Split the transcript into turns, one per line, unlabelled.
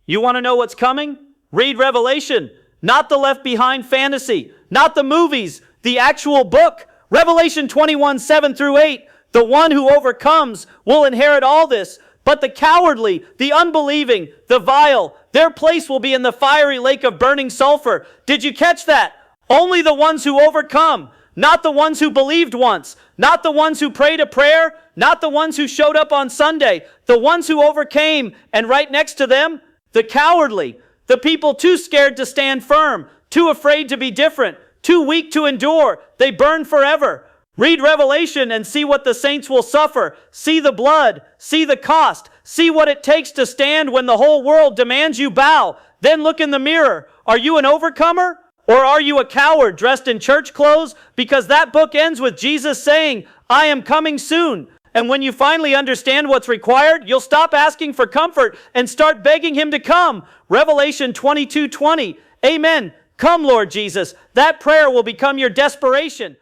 You want to know what's coming? Read Revelation. Not the Left Behind fantasy. Not the movies. The actual book. Revelation 21, 7 through 8. The one who overcomes will inherit all this. But the cowardly, the unbelieving, the vile, their place will be in the fiery lake of burning sulfur. Did you catch that? Only the ones who overcome. Not the ones who believed once. Not the ones who prayed a prayer. Not the ones who showed up on Sunday. The ones who overcame. And right next to them, the cowardly. The people too scared to stand firm. Too afraid to be different. Too weak to endure. They burn forever. Read Revelation and see what the saints will suffer. See the blood. See the cost. See what it takes to stand when the whole world demands you bow. Then look in the mirror. Are you an overcomer? Or are you a coward dressed in church clothes? Because that book ends with Jesus saying, I am coming soon. And when you finally understand what's required, you'll stop asking for comfort and start begging him to come. Revelation 22:20. Amen. Come, Lord Jesus. That prayer will become your desperation.